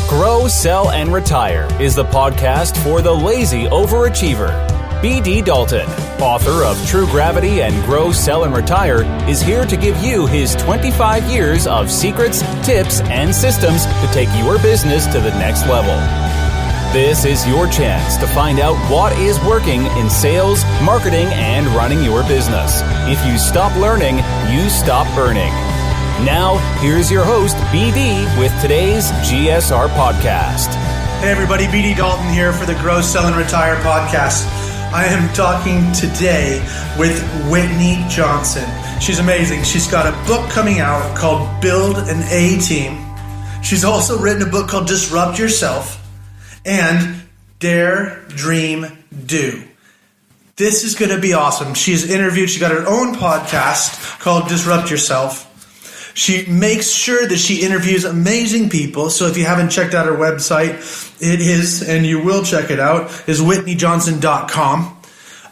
Grow, Sell, and Retire is the podcast for the lazy overachiever. B.D. Dalton, author of True Gravity and Grow, Sell, and Retire, is here to give you his 25 years of secrets, tips, and systems to take your business to the next level. This is your chance to find out what is working in sales, marketing, and running your business. If you stop learning, you stop burning. Now, here's your host, BD, with today's GSR podcast. Hey everybody, BD Dalton here for the Grow, Sell, and Retire podcast. I am talking today with Whitney Johnson. She's amazing. She's got a book coming out called Build an A-Team. She's also written a book called Disrupt Yourself and Dare, Dream, Do. This is going to be awesome. She's interviewed, she got her own podcast called Disrupt Yourself. She makes sure that she interviews amazing people. So if you haven't checked out her website, it is, and you will check it out, is whitneyjohnson.com.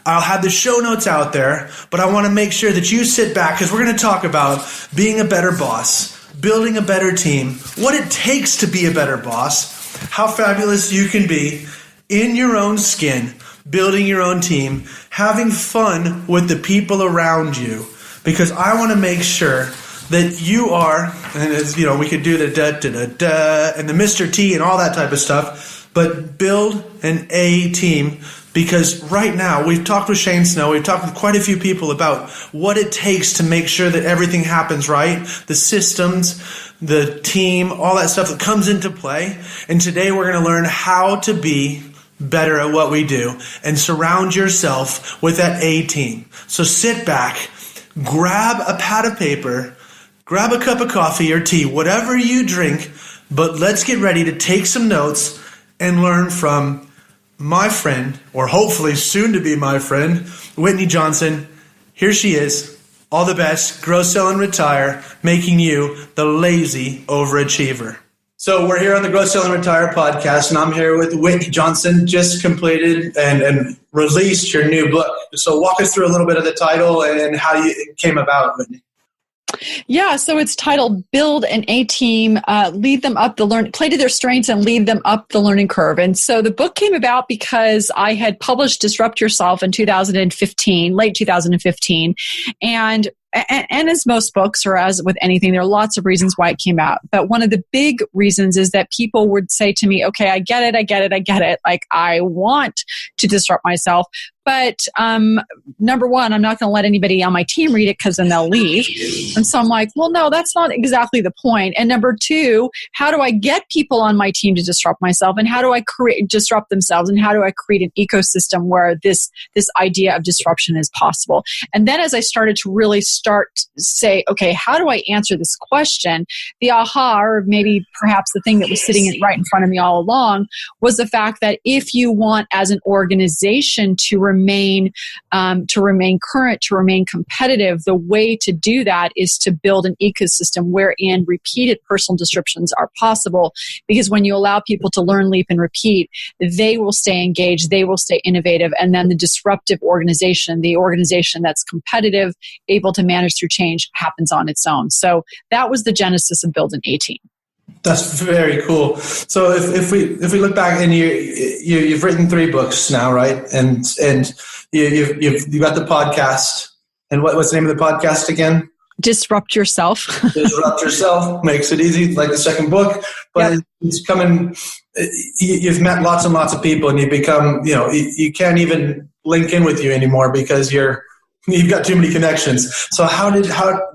I'll have the show notes out there, but I want to make sure that you sit back because we're going to talk about being a better boss, building a better team, what it takes to be a better boss, how fabulous you can be in your own skin, building your own team, having fun with the people around you, because I want to make sure that you are, and as you know, we could do the da-da-da-da and the Mr. T and all that type of stuff, but build an A-team, because right now, we've talked with Shane Snow, we've talked with quite a few people about what it takes to make sure that everything happens right, the systems, the team, all that stuff that comes into play, and today we're going to learn how to be better at what we do and surround yourself with that A-team. So sit back, grab a pad of paper, grab a cup of coffee or tea, whatever you drink, but let's get ready to take some notes and learn from my friend, or hopefully soon to be my friend, Whitney Johnson. Here she is. All the best. Grow, Sell, and Retire, making you the lazy overachiever. So we're here on the Grow, Sell, and Retire podcast, and I'm here with Whitney Johnson, just completed and released your new book. So walk us through a little bit of the title and how it came about, Whitney. Yeah, so it's titled Build an A-Team, Lead Them Up the Play to Their Strengths and Lead Them Up the Learning Curve. And so the book came about because I had published Disrupt Yourself in 2015, late 2015. And as most books, or as with anything, there are lots of reasons why it came out. But one of the big reasons is that people would say to me, okay, I get it. Like, I want to disrupt myself. But number one, I'm not going to let anybody on my team read it because then they'll leave. And so I'm like, well, no, that's not exactly the point. And number two, how do I get people on my team to disrupt myself? And how do I disrupt themselves? And how do I create an ecosystem where this idea of disruption is possible? And then as I started to really say, okay, how do I answer this question? The aha, or maybe perhaps the thing that was sitting right in front of me all along, was the fact that if you want as an organization to remain current, to remain competitive, the way to do that is to build an ecosystem wherein repeated personal disruptions are possible. Because when you allow people to learn, leap, and repeat, they will stay engaged, they will stay innovative, and then the disruptive organization, the organization that's competitive, able to manage through change, happens on its own. So that was the genesis of Build an A-Team. That's very cool. So if we look back, and you've written 3 books now, right? And you've got the podcast. And what's the name of the podcast again? Disrupt Yourself. Disrupt Yourself makes it easy, like the second book. But yep. It's coming. You've met lots and lots of people, and you become, you can't even link in with you anymore because you've got too many connections. So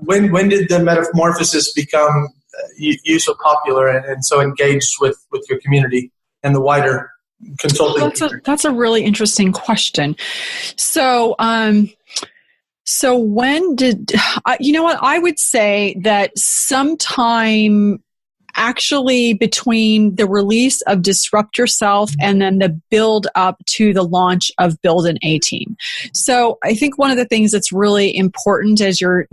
when did the metamorphosis become you so popular and so engaged with your community and the wider consulting? That's a really interesting question. So when did, I would say that sometime actually between the release of Disrupt Yourself and then the build up to the launch of Build an A-Team. So I think one of the things that's really important as you're,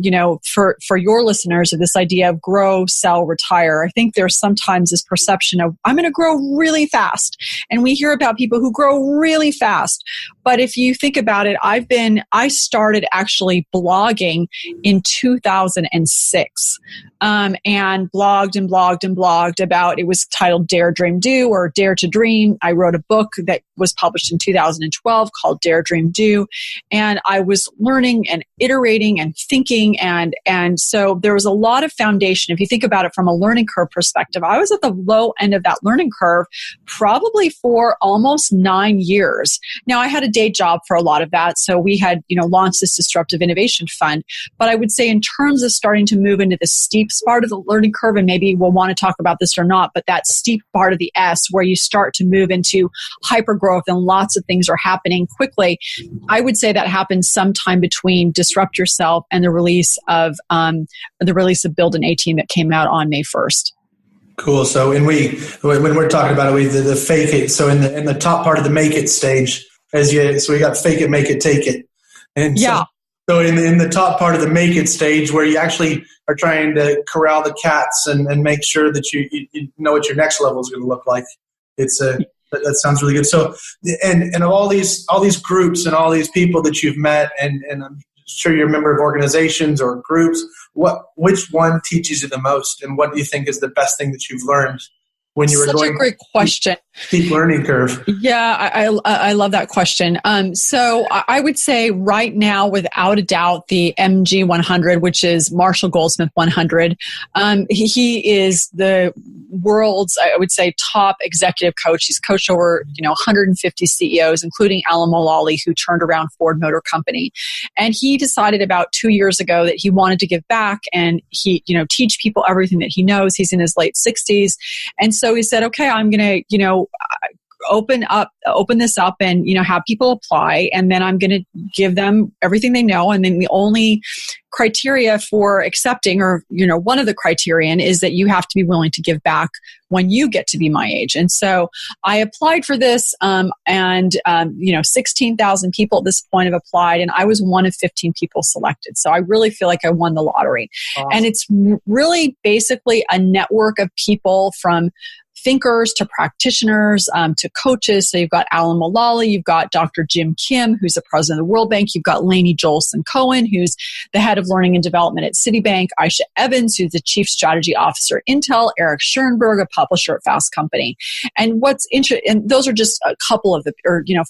for your listeners, of this idea of grow, sell, retire. I think there's sometimes this perception of I'm going to grow really fast. And we hear about people who grow really fast. But if you think about it, I started actually blogging in 2006 and blogged and blogged about, it was titled Dare, Dream, Do, or Dare to Dream. I wrote a book that was published in 2012 called Dare, Dream, Do. And I was learning and iterating and thinking. And so there was a lot of foundation. If you think about it from a learning curve perspective, I was at the low end of that learning curve probably for almost 9 years. Now, I had a day job for a lot of that. So we had, launched this Disruptive Innovation Fund. But I would say in terms of starting to move into the steep part of the learning curve, and maybe we'll want to talk about this or not, but that steep part of the S where you start to move into hyper growth and lots of things are happening quickly, I would say that happens sometime between Disrupt Yourself and the release of Build an A-Team that came out on May 1st. Cool. So when we're talking about it, the fake it. So in the top part of the make it stage, so we got fake it, make it, take it. And yeah. So in the top part of the make it stage, where you actually are trying to corral the cats and make sure that you know what your next level is going to look like. That sounds really good. So and of all these groups and all these people that you've met, and I'm sure you're a member of organizations or groups, which one teaches you the most, and what do you think is the best thing that you've learned when you were going? Such a great question. Steep learning curve. Yeah, I love that question. So I would say right now, without a doubt, the MG 100, which is Marshall Goldsmith 100, he is the world's, I would say, top executive coach. He's coached over 150 CEOs, including Alan Mulally, who turned around Ford Motor Company. And he decided about 2 years ago that he wanted to give back and he teach people everything that he knows. He's in his late 60s, and so he said, okay, I'm going to open this up and have people apply, and then I'm going to give them everything they know. And then the only criteria for accepting, or one of the criterion, is that you have to be willing to give back when you get to be my age. And so I applied for this, and 16,000 people at this point have applied, and I was one of 15 people selected. So I really feel like I won the lottery. Awesome. And it's really basically a network of people, from thinkers to practitioners to coaches. So you've got Alan Mulally, you've got Dr. Jim Kim, who's the president of the World Bank, you've got Lainey Jolson-Cohen, who's the head of learning and development at Citibank, Aisha Evans, who's the chief strategy officer at Intel, Eric Schoenberg, a publisher at Fast Company. And what's interesting, and those are just a couple of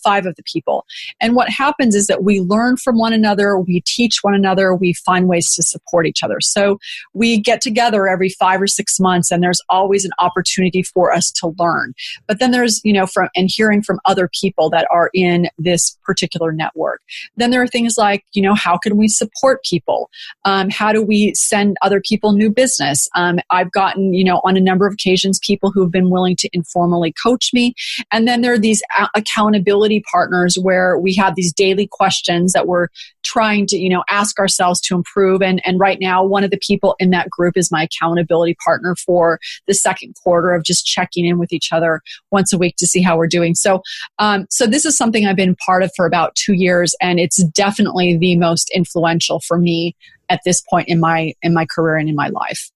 five of the people. And what happens is that we learn from one another, we teach one another, we find ways to support each other. So we get together every 5 or 6 months, and there's always an opportunity for us to learn. But then there's, from hearing from other people that are in this particular network. Then there are things like, how can we support people? How do we send other people new business? I've gotten, on a number of occasions, people who have been willing to informally coach me. And then there are these accountability partners where we have these daily questions that we're trying to, ask ourselves to improve. And right now, one of the people in that group is my accountability partner for the second quarter, of just checking in with each other once a week to see how we're doing. So this is something I've been part of for about 2 years, and it's definitely the most influential for me at this point in my career and in my life.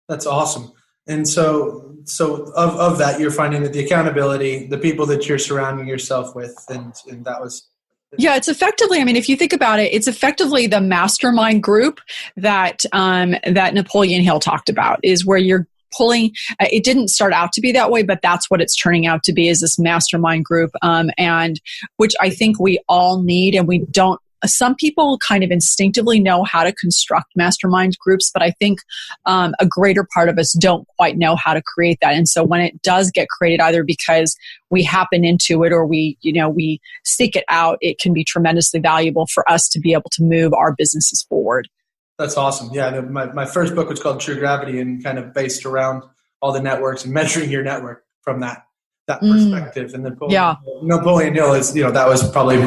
That's awesome. And so of that, you're finding that the accountability, the people that you're surrounding yourself with, and that was. Yeah, it's effectively, if you think about it, it's effectively the mastermind group that Napoleon Hill talked about, is where you're pulling. It didn't start out to be that way, but that's what it's turning out to be, is this mastermind group, and which I think we all need, and we don't. Some people kind of instinctively know how to construct mastermind groups, but I think a greater part of us don't quite know how to create that. And so when it does get created, either because we happen into it or we seek it out, it can be tremendously valuable for us to be able to move our businesses forward. That's awesome. Yeah, my first book was called True Gravity, and kind of based around all the networks and measuring your network from that perspective. And Napoleon Hill is, that was probably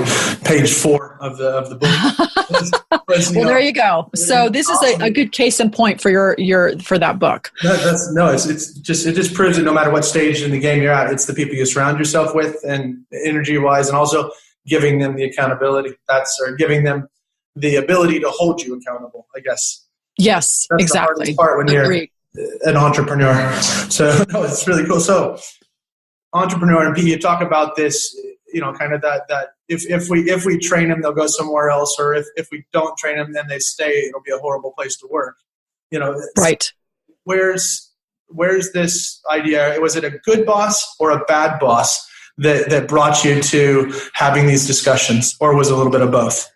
page 4 of the book. Well, there you go. So this is a good case in point for for that book. It just proves that no matter what stage in the game you're at, it's the people you surround yourself with, and energy wise, and also giving them the accountability. Or giving them the ability to hold you accountable, I guess. Yes, that's exactly. the hardest part when you're an entrepreneur. So it's really cool. So entrepreneur, and Pete, you talk about this, kind of that if we train them, they'll go somewhere else, or if we don't train them, then they stay. It'll be a horrible place to work. Right. where's this idea? Was it a good boss or a bad boss that brought you to having these discussions, or was it a little bit of both?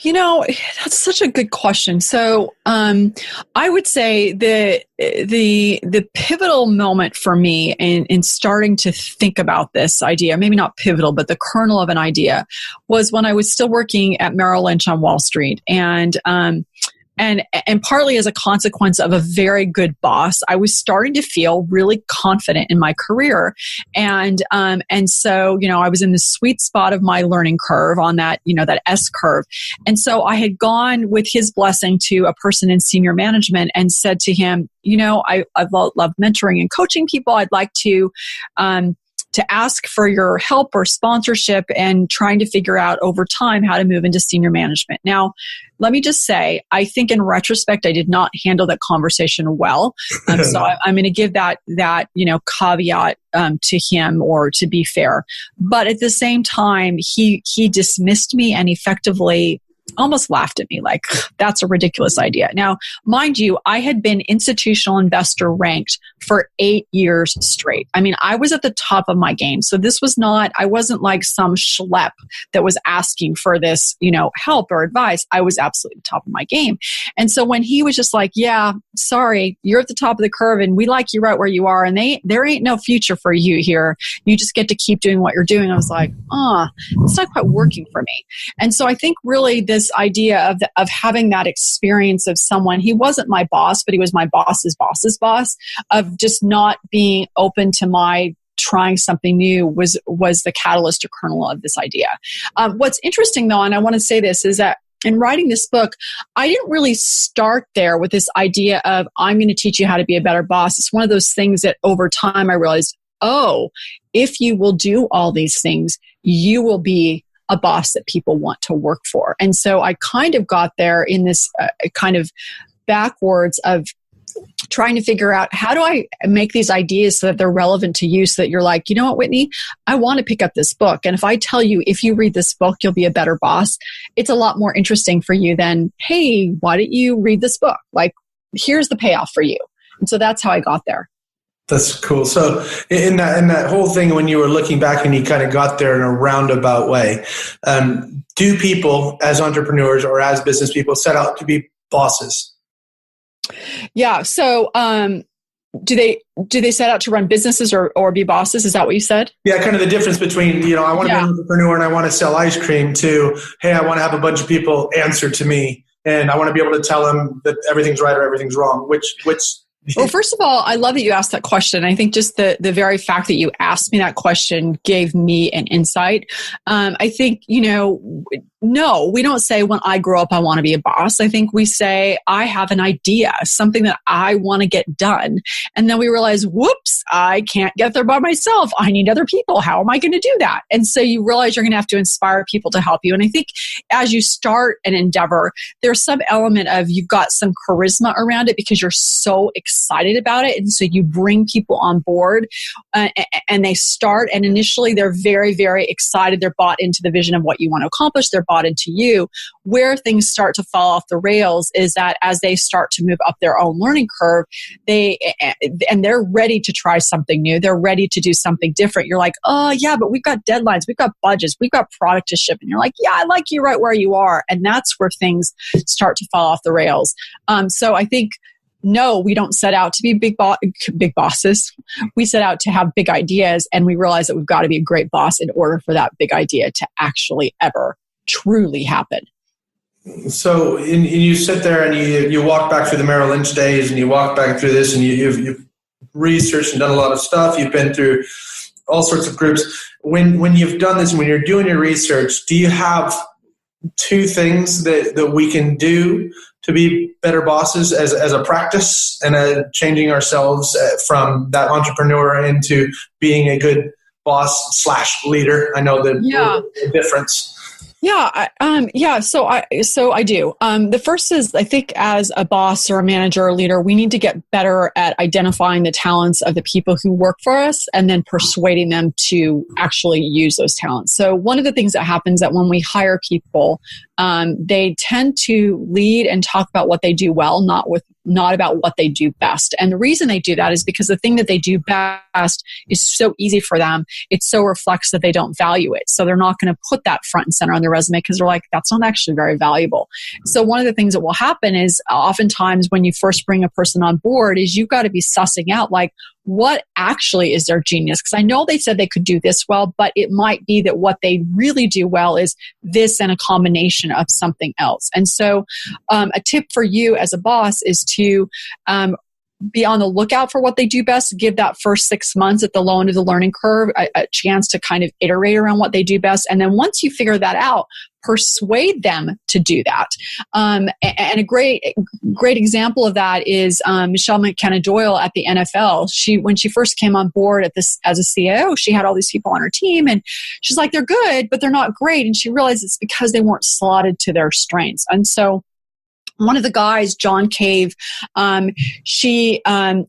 That's such a good question. So, I would say the pivotal moment for me in starting to think about this idea, maybe not pivotal, but the kernel of an idea, was when I was still working at Merrill Lynch on Wall Street. And partly as a consequence of a very good boss, I was starting to feel really confident in my career. And so, I was in the sweet spot of my learning curve on that, that S curve. And so I had gone with his blessing to a person in senior management and said to him, I love mentoring and coaching people. I'd like to ask for your help or sponsorship and trying to figure out over time how to move into senior management. Now, let me just say, I think in retrospect, I did not handle that conversation well. So I'm going to give that caveat to him, or to be fair. But at the same time, he dismissed me and effectively almost laughed at me like, that's a ridiculous idea. Now, mind you, I had been institutional investor ranked for 8 years straight. I mean, I was at the top of my game. So this was not, I wasn't like some schlep that was asking for this, help or advice. I was absolutely top of my game. And so when he was just like, yeah, sorry, you're at the top of the curve and we like you right where you are. And there ain't no future for you here. You just get to keep doing what you're doing. I was like, it's not quite working for me. And so I think really this idea of having that experience of someone, he wasn't my boss, but he was my boss's boss's boss, of just not being open to my trying something new was the catalyst or kernel of this idea. What's interesting though, and I want to say this, is that in writing this book, I didn't really start there with this idea of I'm going to teach you how to be a better boss. It's one of those things that over time I realized, if you will do all these things, you will be a boss that people want to work for. And so I kind of got there in this kind of backwards of trying to figure out, how do I make these ideas so that they're relevant to you, so that you're like, you know what, Whitney, I want to pick up this book. And if I tell you, if you read this book, you'll be a better boss, it's a lot more interesting for you than, hey, why don't you read this book? Like, here's the payoff for you. And so that's how I got there. That's cool. So in that whole thing, when you were looking back and you kind of got there in a roundabout way, do people as entrepreneurs or as business people set out to be bosses? Yeah. So do they set out to run businesses or be bosses? Is that what you said? Yeah, kind of the difference between, I want to be an entrepreneur and I want to sell ice cream, to, hey, I want to have a bunch of people answer to me and I want to be able to tell them that everything's right or everything's wrong. Which Well, first of all, I love that you asked that question. I think just the very fact that you asked me that question gave me an insight. I think, no, we don't say when I grow up, I want to be a boss. I think we say, I have an idea, something that I want to get done. And then we realize, whoops, I can't get there by myself. I need other people. How am I going to do that? And so you realize you're going to have to inspire people to help you. And I think as you start an endeavor, there's some element of you've got some charisma around it because you're so excited about it. And so you bring people on board and they start. And initially they're very, very excited. They're bought into the vision of what you want to accomplish. They're bought into you. Where things start to fall off the rails is that as they start to move up their own learning curve, they're ready to try something new. They're ready to do something different. You're like, oh yeah, but we've got deadlines. We've got budgets. We've got product to ship. And you're like, yeah, I like you right where you are. And that's where things start to fall off the rails. So I think, no, we don't set out to be big bosses. We set out to have big ideas, and we realize that we've got to be a great boss in order for that big idea to actually ever truly happen. So you sit there and you walk back through the Merrill Lynch days, and you walk back through this, and you've researched and done a lot of stuff. You've been through all sorts of groups. When you've done this, when you're doing your research, do you have two things that we can do to be better bosses as a practice, and changing ourselves from that entrepreneur into being a good boss / leader? I know the difference. Yeah. So I do. The first is, I think as a boss or a manager or leader, we need to get better at identifying the talents of the people who work for us and then persuading them to actually use those talents. So one of the things that happens that when we hire people, they tend to lead and talk about what they do well, not not about what they do best. And the reason they do that is because the thing that they do best is so easy for them. It so reflects that they don't value it. So they're not going to put that front and center on their resume because they're like, that's not actually very valuable. So one of the things that will happen is oftentimes when you first bring a person on board is you've got to be sussing out like, what actually is their genius? Because I know they said they could do this well, but it might be that what they really do well is this and a combination of something else. And so a tip for you as a boss is to be on the lookout for what they do best. Give that first 6 months at the low end of the learning curve a chance to kind of iterate around what they do best. And then once you figure that out, persuade them to do that. And a great example of that is Michelle McKenna Doyle at the NFL. When she first came on board as a CIO, she had all these people on her team, and she's like, they're good, but they're not great. And she realized it's because they weren't slotted to their strengths. And so one of the guys, John Cave, she was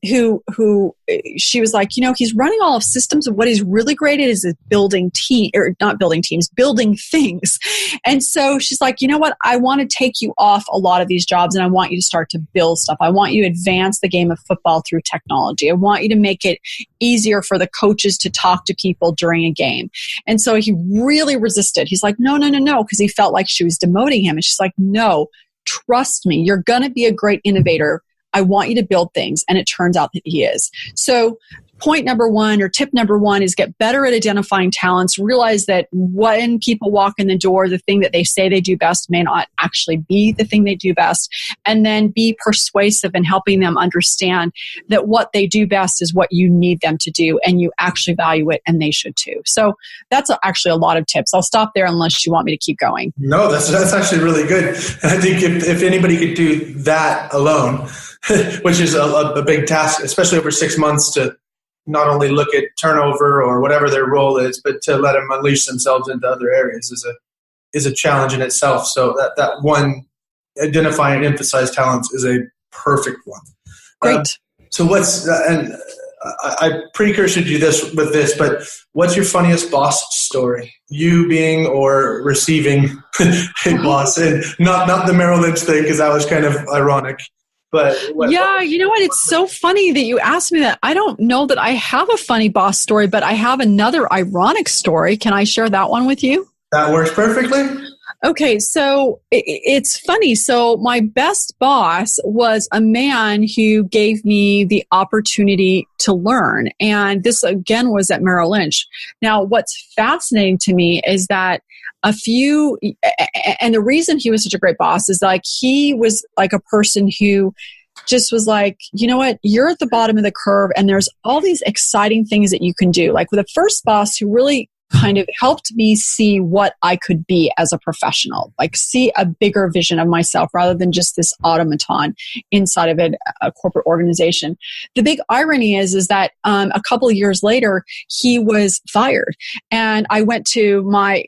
like, he's running all of systems, and what he's really great at is building building things. And so she's like, you know what? I want to take you off a lot of these jobs, and I want you to start to build stuff. I want you to advance the game of football through technology. I want you to make it easier for the coaches to talk to people during a game. And so he really resisted. He's like, no, because he felt like she was demoting him. And she's like, no, trust me, you're going to be a great innovator. I want you to build things. And it turns out that he is. So point number one or tip number one is get better at identifying talents. Realize that when people walk in the door, the thing that they say they do best may not actually be the thing they do best. And then be persuasive in helping them understand that what they do best is what you need them to do, and you actually value it, and they should too. So that's actually a lot of tips. I'll stop there unless you want me to keep going. No, that's actually really good. And I think if anybody could do that alone, which is a big task, especially over 6 months, to not only look at turnover or whatever their role is, but to let them unleash themselves into other areas is a challenge in itself. So that one, identify and emphasize talents, is a perfect one. Great. So and I precursored you with this, but what's your funniest boss story? You being or receiving a boss, and not the Merrill Lynch thing, because that was kind of ironic. But you know what? It's so funny that you asked me that. I don't know that I have a funny boss story, but I have another ironic story. Can I share that one with you? That works perfectly. Okay, so it's funny. So my best boss was a man who gave me the opportunity to learn. And this, again, was at Merrill Lynch. Now, what's fascinating to me is that and the reason he was such a great boss is like he was like a person who just was like, you know what, you're at the bottom of the curve and there's all these exciting things that you can do. Like with the first boss who really kind of helped me see what I could be as a professional, like see a bigger vision of myself rather than just this automaton inside of a corporate organization. The big irony is that a couple of years later, he was fired. And I went to my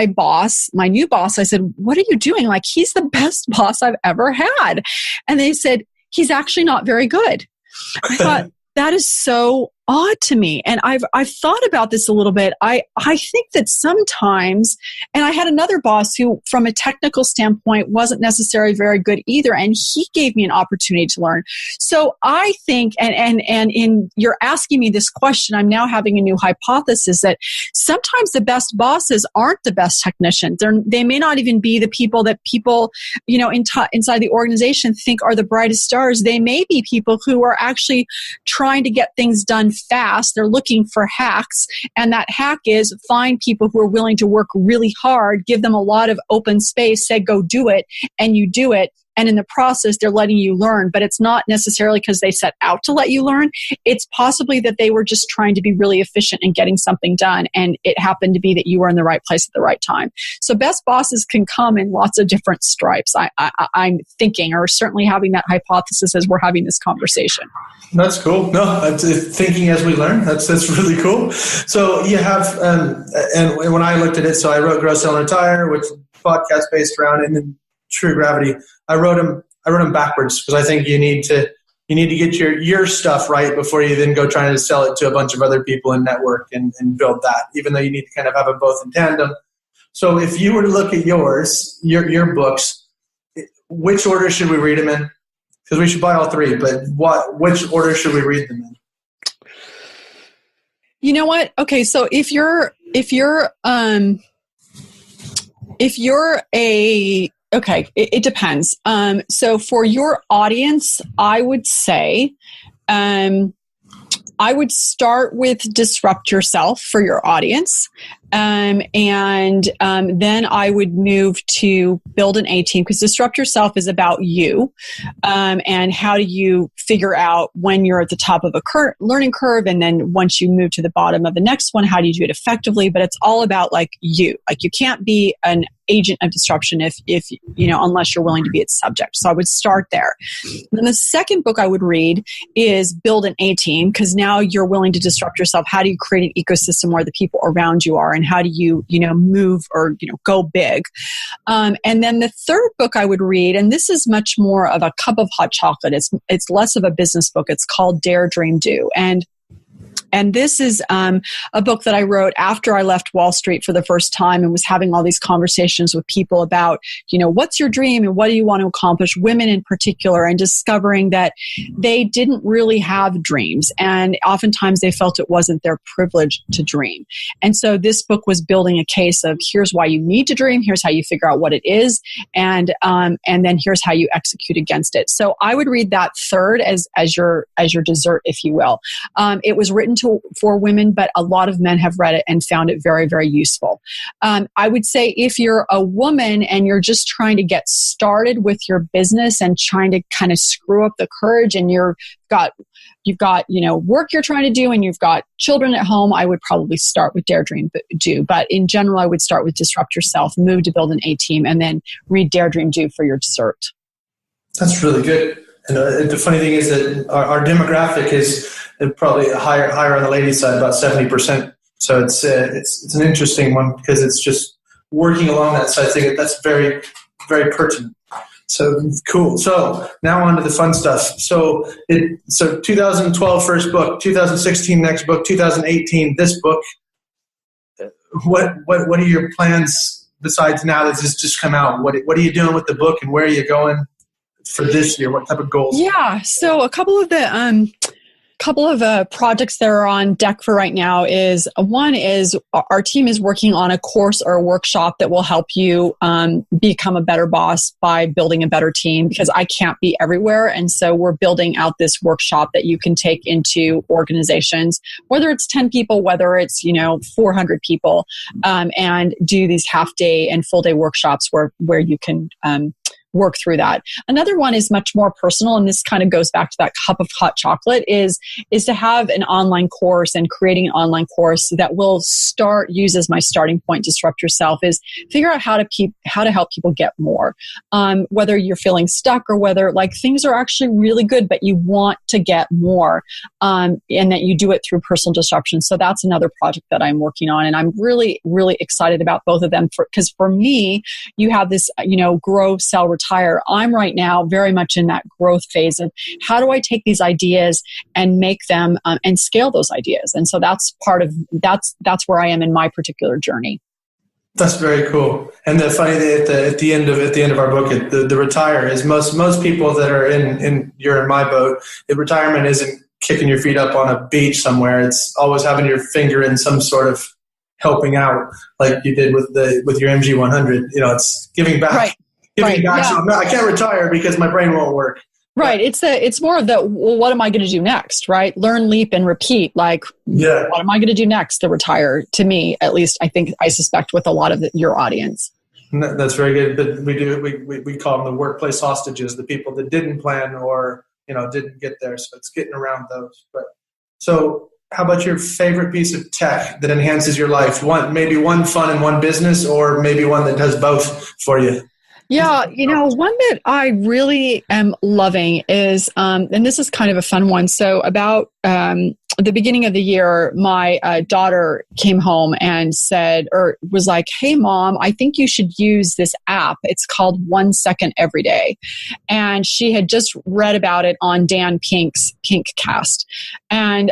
boss, my new boss, I said, what are you doing? Like, he's the best boss I've ever had. And they said, he's actually not very good. I thought, that is so odd to me. And I've thought about this a little bit. I think that sometimes, and I had another boss who from a technical standpoint wasn't necessarily very good either, and he gave me an opportunity to learn. So I think, and in you're asking me this question, I'm now having a new hypothesis that sometimes the best bosses aren't the best technicians. They may not even be the people that people, inside the organization think are the brightest stars. They may be people who are actually trying to get things done fast. They're looking for hacks. And that hack is find people who are willing to work really hard, give them a lot of open space, say, go do it, and you do it. And in the process, they're letting you learn. But it's not necessarily because they set out to let you learn. It's possibly that they were just trying to be really efficient in getting something done. And it happened to be that you were in the right place at the right time. So best bosses can come in lots of different stripes. I'm thinking, or certainly having that hypothesis as we're having this conversation. That's cool. No, thinking as we learn. That's really cool. So you have, and when I looked at it, so I wrote Grow, Sell, and Retire, which is a podcast based around, and then True Gravity. I wrote them backwards because I think you need to get your stuff right before you then go trying to sell it to a bunch of other people and network and build that, even though you need to kind of have them both in tandem. So if you were to look at your books, which order should we read them in? Because we should buy all three, but which order should we read them in? You know what? Okay, so if you're it depends. So for your audience, I would say, I would start with Disrupt Yourself for your audience. And then I would move to Build an A-Team, because Disrupt Yourself is about you. And how do you figure out when you're at the top of a learning curve, and then once you move to the bottom of the next one, how do you do it effectively? But it's all about like you. Like you can't be an agent of disruption if unless you're willing to be its subject. So I would start there. Then the second book I would read is Build an A-Team, because now you're willing to disrupt yourself. How do you create an ecosystem where the people around you are, and how do you move or go big? And then the third book I would read, and this is much more of a cup of hot chocolate. It's less of a business book. It's called Dare, Dream, Do. And this is a book that I wrote after I left Wall Street for the first time and was having all these conversations with people about, what's your dream and what do you want to accomplish, women in particular, and discovering that they didn't really have dreams. And oftentimes they felt it wasn't their privilege to dream. And so this book was building a case of here's why you need to dream, here's how you figure out what it is, and then here's how you execute against it. So I would read that third as your dessert, if you will. It was written for women, but a lot of men have read it and found it very, very useful. I would say if you're a woman and you're just trying to get started with your business and trying to kind of screw up the courage, and you've got work you're trying to do and you've got children at home, I would probably start with Dare, Dream, Do. But in general, I would start with Disrupt Yourself, move to Build an A-Team, and then read Dare, Dream, Do for your dessert. That's really good. And the funny thing is that our demographic is probably higher on the ladies' side, about 70%. So it's an interesting one because it's just working along that side. I think that's very, very pertinent. So cool. So now on to the fun stuff. So 2012 first book, 2016 next book, 2018 this book. What are your plans besides now that this just come out? What are you doing with the book, and where are you going for this year? What type of goals? Yeah. So a couple of the projects that are on deck for right now is one is our team is working on a course or a workshop that will help you become a better boss by building a better team, because I can't be everywhere. And so we're building out this workshop that you can take into organizations, whether it's 10 people, whether it's 400 people, and do these half day and full day workshops where you can work through that. Another one is much more personal, and this kind of goes back to that cup of hot chocolate, is to have an online course, and creating an online course that will use as my starting point. Disrupt Yourself is figure out how to help people get more, whether you're feeling stuck or whether like things are actually really good but you want to get more, and that you do it through personal disruption. So that's another project that I'm working on, and I'm really, really excited about both of them, because for me, you have this grow, sell, retire. I'm right now very much in that growth phase of how do I take these ideas and make them and scale those ideas. And so that's where I am in my particular journey. That's very cool. And the funny thing at the end of our book, the retire is most people that are you're in my boat. The retirement isn't kicking your feet up on a beach somewhere. It's always having your finger in some sort of helping out, like you did with your MG 100. It's giving back. Right. Back. Yeah. So I can't retire because my brain won't work. Right. It's more of the, well, what am I going to do next? Right. Learn, leap, and repeat. Like, what am I going to do next to retire? To me, at least, I suspect with a lot of your audience. That's very good. But we call them the workplace hostages, the people that didn't plan or, didn't get there. So it's getting around those. But so how about your favorite piece of tech that enhances your life? Maybe one fun and one business, or maybe one that does both for you? Yeah, one that I really am loving is, and this is kind of a fun one. So about the beginning of the year, my daughter came home and was like, "Hey, Mom, I think you should use this app. It's called 1 Second Every Day." And she had just read about it on Dan Pink's Pinkcast. And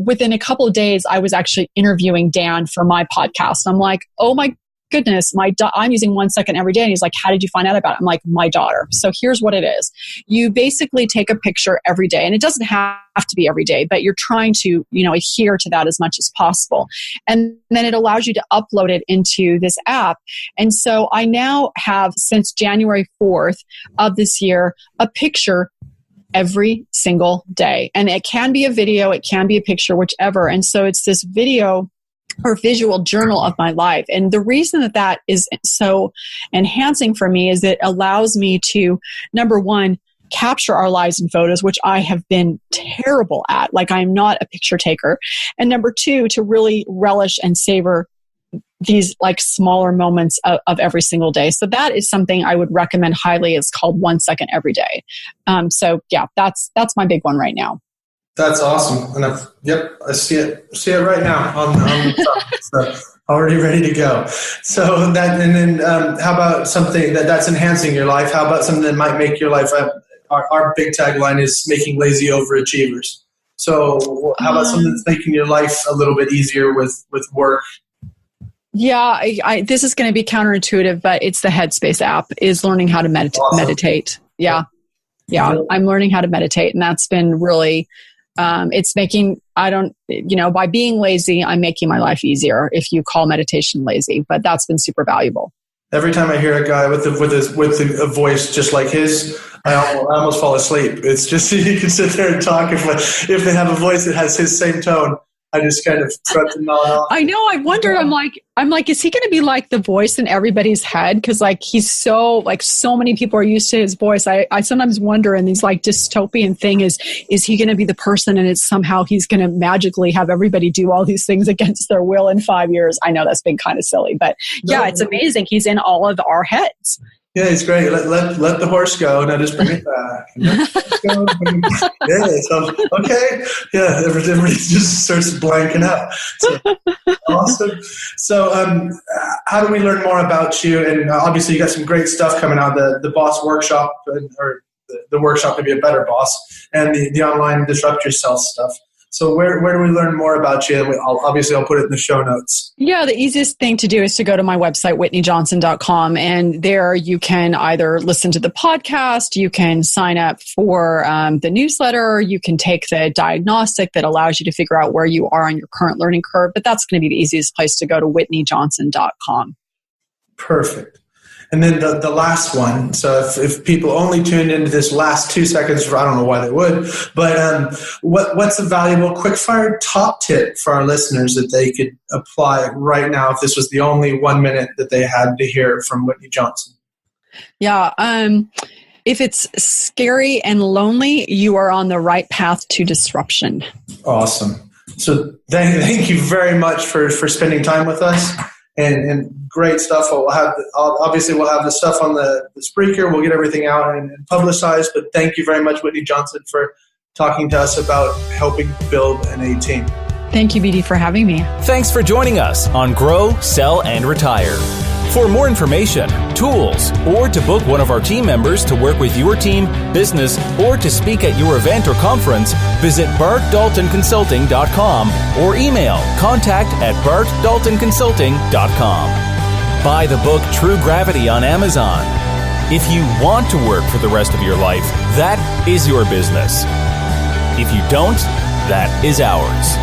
within a couple of days, I was actually interviewing Dan for my podcast. I'm like, oh my goodness, I'm using 1 second every day. And he's like, how did you find out about it? I'm like, my daughter. So here's what it is. You basically take a picture every day, and it doesn't have to be every day, but you're trying to, adhere to that as much as possible. And then it allows you to upload it into this app. And so I now have, since January 4th of this year, a picture every single day. And it can be a video, it can be a picture, whichever. And so it's this video or visual journal of my life. And the reason that is so enhancing for me is it allows me to, number one, capture our lives in photos, which I have been terrible at. Like, I'm not a picture taker. And number two, to really relish and savor these like smaller moments of every single day. So that is something I would recommend highly. It's called 1 second every day. So yeah, that's my big one right now. That's awesome. And I see it right now on the top. So already ready to go. So that, and then how about something that's enhancing your life? How about something that might make your life, our big tagline is making lazy overachievers. So how about something that's making your life a little bit easier with work? Yeah, this is going to be counterintuitive, but it's the Headspace app, is learning how to meditate. Yeah. I'm learning how to meditate, and that's been really, it's making, by being lazy, I'm making my life easier, if you call meditation lazy, but that's been super valuable. Every time I hear a guy with a voice just like his, I almost fall asleep. It's just, you can sit there and talk. If they have a voice that has his same tone, I just kind of start to nod off. I know. I wondered. I'm like, is he going to be like the voice in everybody's head? Because like he's so many people are used to his voice. I sometimes wonder in these like dystopian thing is he going to be the person, and it's somehow he's going to magically have everybody do all these things against their will in 5 years? I know that's been kind of silly, but yeah, it's amazing. He's in all of our heads. Yeah, he's great. Let the horse go. Now just bring it back. Yeah, so, okay. Yeah, everybody just starts blanking out. So, awesome. So how do we learn more about you? And obviously you got some great stuff coming out, the boss workshop, or the workshop to be a better boss, and the online disrupt yourself stuff. So where do we learn more about you? I'll put it in the show notes. Yeah, the easiest thing to do is to go to my website, whitneyjohnson.com. And there you can either listen to the podcast, you can sign up for the newsletter, you can take the diagnostic that allows you to figure out where you are on your current learning curve. But that's going to be the easiest place to go, to whitneyjohnson.com. Perfect. And then the last one, so if people only tuned into this last 2 seconds, I don't know why they would, but what's a valuable quick-fire top tip for our listeners that they could apply right now if this was the only 1 minute that they had to hear from Whitney Johnson? Yeah, if it's scary and lonely, you are on the right path to disruption. Awesome. So thank you very much for spending time with us. And great stuff. We'll have the stuff on the Spreaker. We'll get everything out and publicized. But thank you very much, Whitney Johnson, for talking to us about helping build an A team. Thank you, BD, for having me. Thanks for joining us on Grow, Sell, and Retire. For more information, tools, or to book one of our team members to work with your team, business, or to speak at your event or conference, visit bartdaltonconsulting.com or email contact@bartdaltonconsulting.com. Buy the book True Gravity on Amazon. If you want to work for the rest of your life, that is your business. If you don't, that is ours.